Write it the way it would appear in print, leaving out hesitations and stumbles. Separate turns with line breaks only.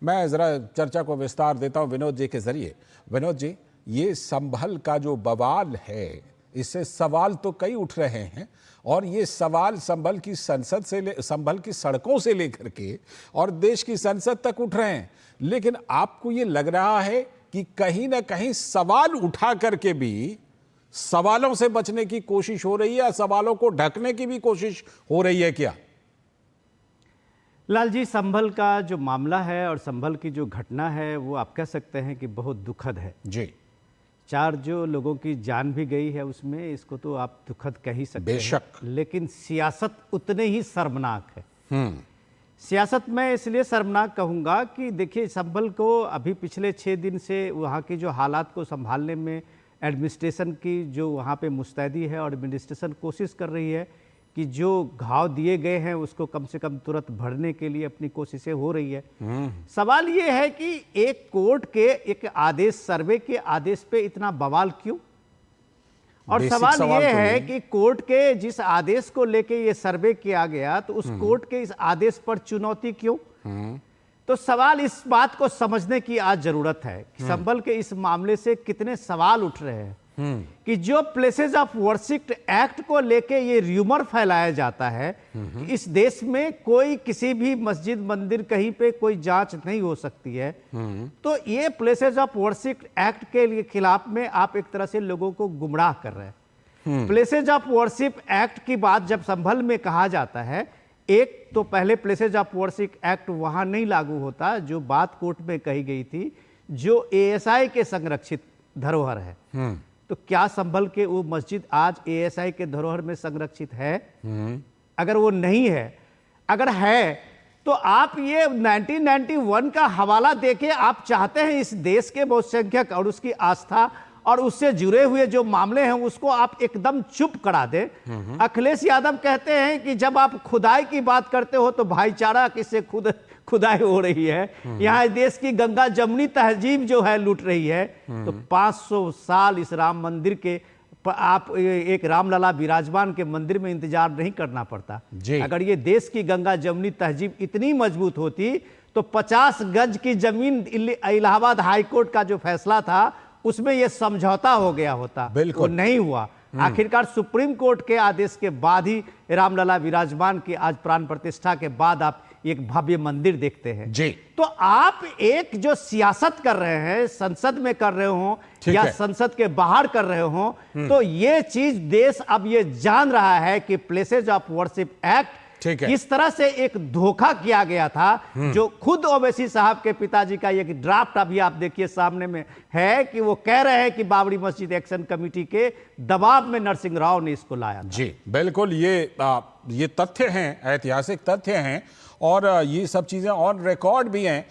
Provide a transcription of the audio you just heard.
मैं ज़रा चर्चा को विस्तार देता हूं विनोद जी के जरिए। विनोद जी, ये संभल का जो बवाल है, इससे सवाल तो कई उठ रहे हैं और ये सवाल संभल की संसद से संभल की सड़कों से लेकर के और देश की संसद तक उठ रहे हैं। लेकिन आपको ये लग रहा है कि कहीं ना कहीं सवाल उठा करके भी सवालों से बचने की कोशिश हो रही है, सवालों को ढकने की भी कोशिश हो रही है क्या?
लाल जी, संभल का जो मामला है और संभल की जो घटना है वो आप कह सकते हैं कि बहुत दुखद है जी। 4 जो लोगों की जान भी गई है उसमें, इसको तो आप दुखद कह ही सकते
बेशक
हैं, लेकिन सियासत उतने ही शर्मनाक है। सियासत में इसलिए शर्मनाक कहूँगा कि देखिए, संभल को अभी पिछले 6 दिन से वहाँ की जो हालात को संभालने में एडमिनिस्ट्रेशन की जो वहाँ पे मुस्तैदी है और एडमिनिस्ट्रेशन कोशिश कर रही है कि जो घाव दिए गए हैं उसको कम से कम तुरंत भरने के लिए अपनी कोशिशें हो रही है। सवाल ये है कि एक कोर्ट के एक आदेश, सर्वे के आदेश पे इतना बवाल क्यों? और सवाल ये है कि कोर्ट के जिस आदेश को लेके ये सर्वे किया गया, तो उस कोर्ट के इस आदेश पर चुनौती क्यों? तो सवाल इस बात को समझने की आज जरूरत है कि संभल के इस मामले से कितने सवाल उठ रहे हैं कि जो प्लेसेस ऑफ वर्शिप एक्ट को लेके ये र्यूमर फैलाया जाता है कि इस देश में कोई किसी भी मस्जिद मंदिर कहीं पे कोई जांच नहीं हो सकती है, तो ये प्लेसेस ऑफ वर्शिप एक्ट के लिए खिलाफ में आप एक तरह से लोगों को गुमराह कर रहे हैं। प्लेसेस ऑफ वर्शिप एक्ट की बात जब संभल में कहा जाता है, एक तो पहले प्लेसेस ऑफ वर्शिप एक्ट वहां नहीं लागू होता, जो बात कोर्ट में कही गई थी, जो एएसआई के संरक्षित धरोहर है। तो क्या संभल के वो मस्जिद आज एएसआई के धरोहर में संरक्षित है? अगर वो नहीं है, अगर है तो आप ये 1991 का हवाला देके आप चाहते हैं इस देश के बहुसंख्यक और उसकी आस्था और उससे जुड़े हुए जो मामले हैं उसको आप एकदम चुप करा दें। अखिलेश यादव कहते हैं कि जब आप खुदाई की बात करते हो तो भाईचारा किससे खुदाई हो रही है, यहाँ देश की गंगा जमुनी तहजीब जो है लूट रही है। तो 500 साल इस राम मंदिर के आप एक रामलला विराजमान के मंदिर में इंतजार नहीं करना पड़ता। अगर ये देश की गंगा जमुनी तहजीब इतनी मजबूत होती तो 50 गज की जमीन इलाहाबाद हाईकोर्ट का जो फैसला था उसमें यह समझौता हो गया होता, वो नहीं हुआ। आखिरकार सुप्रीम कोर्ट के आदेश के बाद ही रामलला विराजमान की आज प्राण प्रतिष्ठा के बाद आप एक भव्य मंदिर देखते हैं जी। तो आप एक जो सियासत कर रहे हैं, संसद में कर रहे हो या संसद के बाहर कर रहे हो, तो ये चीज देश अब ये जान रहा है कि प्लेसेस ऑफ वर्शिप एक्ट इस तरह से एक धोखा किया गया था, जो खुद ओवैसी साहब के पिताजी का एक ड्राफ्ट अभी आप देखिए सामने में है कि वो कह रहे हैं कि बाबरी मस्जिद एक्शन कमेटी के दबाव में नरसिंह राव ने इसको लाया था।
जी बिल्कुल, ये तथ्य हैं, ऐतिहासिक तथ्य हैं और ये सब चीजें ऑन रिकॉर्ड भी हैं।